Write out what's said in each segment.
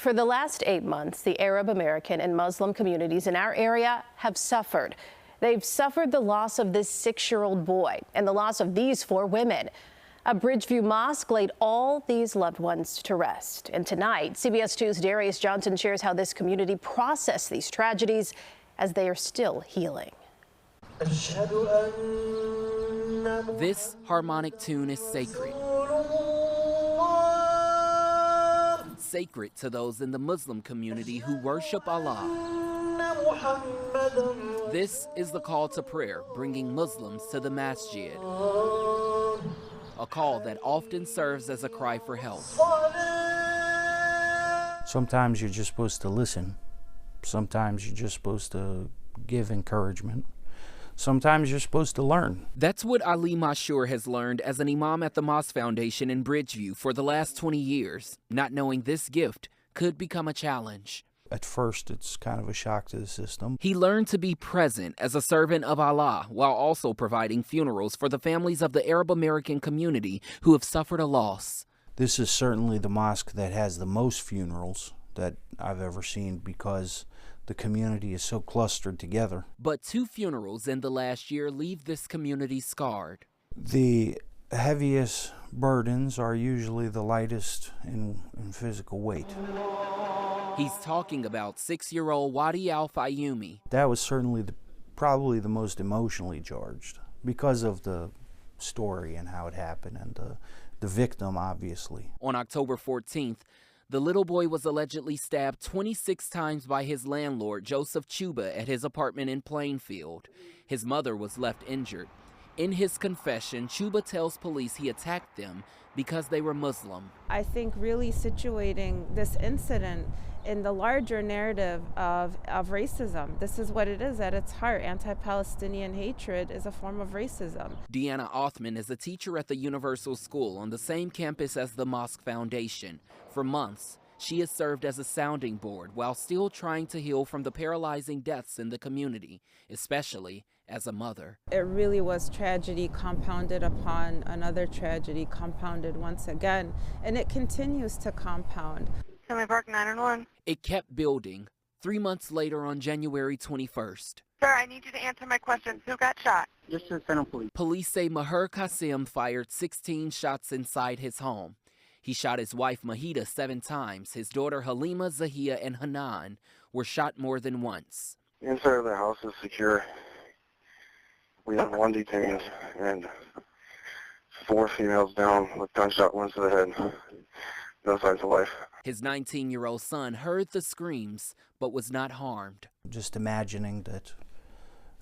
For the last 8 months, the Arab American and Muslim communities in our area have suffered. They've suffered the loss of this 6-year-old boy and the loss of these 4 women. A Bridgeview mosque laid all these loved ones to rest. And tonight, CBS 2's Darius Johnson shares how this community processed these tragedies as they are still healing. This harmonic tune is sacred. Sacred to those in the Muslim community who worship Allah. This is the call to prayer, bringing Muslims to the masjid. A call that often serves as a cry for help. Sometimes you're just supposed to listen. Sometimes you're just supposed to give encouragement. Sometimes you're supposed to learn. That's what Ali Mashur has learned as an imam at the Mosque Foundation in Bridgeview for the last 20 years, not knowing this gift could become a challenge. At first, it's kind of a shock to the system. He learned to be present as a servant of Allah while also providing funerals for the families of the Arab American community who have suffered a loss. This is certainly the mosque that has the most funerals that I've ever seen because the community is so clustered together. But 2 funerals in the last year leave this community scarred. The heaviest burdens are usually the lightest in physical weight. He's talking about 6-year-old Wadi Al-Fayoumi. That was certainly probably the most emotionally charged because of the story and how it happened and the victim, obviously. On October 14th, the little boy was allegedly stabbed 26 times by his landlord, Joseph Chuba, at his apartment in Plainfield. His mother was left injured. In his confession, Chuba tells police he attacked them because they were Muslim. I think really situating this incident in the larger narrative of racism. This is what it is at its heart. Anti-Palestinian hatred is a form of racism. Deanna Othman is a teacher at the Universal School on the same campus as the Mosque Foundation. For months, she has served as a sounding board while still trying to heal from the paralyzing deaths in the community, especially as a mother. It really was tragedy compounded upon another tragedy, compounded once again, and it continues to compound. Family Park 911. It kept building. 3 months later on January 21st. Sir, I need you to answer my questions. Who got shot? Just to Federal Police. Police say Maher Qasim fired 16 shots inside his home. He shot his wife Mahida 7 times. His daughter Halima, Zahia, and Hanan were shot more than once. Inside of the house is secure. We have 1 detained and 4 females down with gunshot wounds to the head. No signs of life. His 19-year-old son heard the screams but was not harmed. Just imagining that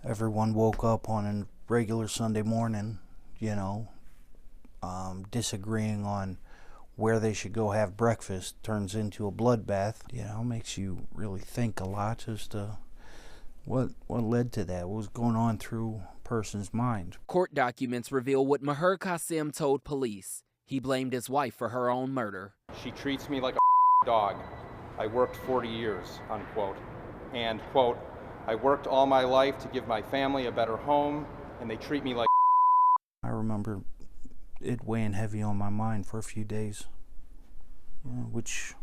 everyone woke up on a regular Sunday morning, you know, disagreeing on where they should go have breakfast turns into a bloodbath. You know, makes you really think a lot as to what led to that, what was going on through a person's mind. Court documents reveal what Maher Qasim told police. He blamed his wife for her own murder. She treats me like a dog. I worked 40 years, unquote. And, quote, I worked all my life to give my family a better home, and they treat me like I remember it weighing heavy on my mind for a few days, you know, which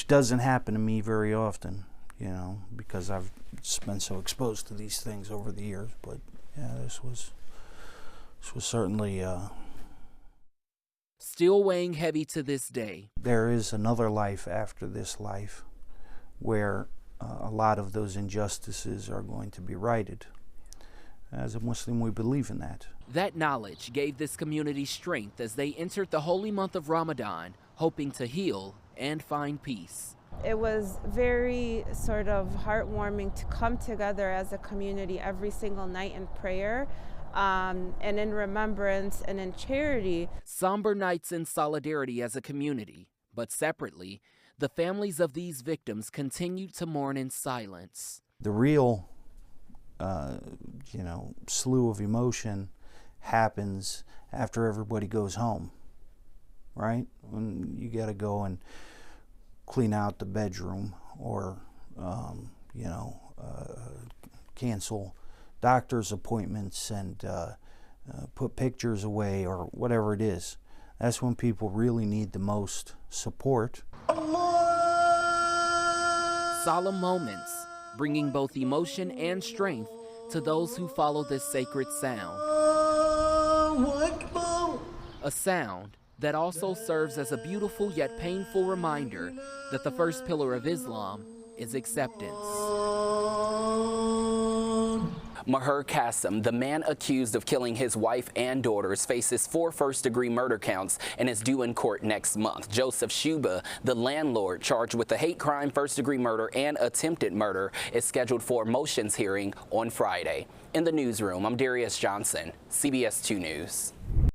doesn't happen to me very often, you know, because I've been so exposed to these things over the years. But yeah, this was certainly still weighing heavy to this day. There is another life after this life where a lot of those injustices are going to be righted. As a Muslim, we believe in that. That knowledge gave this community strength as they entered the holy month of Ramadan, hoping to heal and find peace. It was very sort of heartwarming to come together as a community every single night in prayer. And in remembrance and in charity. Somber nights in solidarity as a community, but separately, the families of these victims continued to mourn in silence. The real, slew of emotion happens after everybody goes home, right? When you got to go and clean out the bedroom or, cancel doctor's appointments and put pictures away or whatever it is. That's when people really need the most support. Allah. solemn moments, bringing both emotion and strength to those who follow this sacred sound. A sound that also serves as a beautiful yet painful reminder that the first pillar of Islam is acceptance. Maher Qasim, the man accused of killing his wife and daughters, faces 4 first-degree murder counts and is due in court next month. Joseph Shuba, the landlord charged with the hate crime, first-degree murder, and attempted murder, is scheduled for a motions hearing on Friday. In the newsroom, I'm Darius Johnson, CBS 2 News.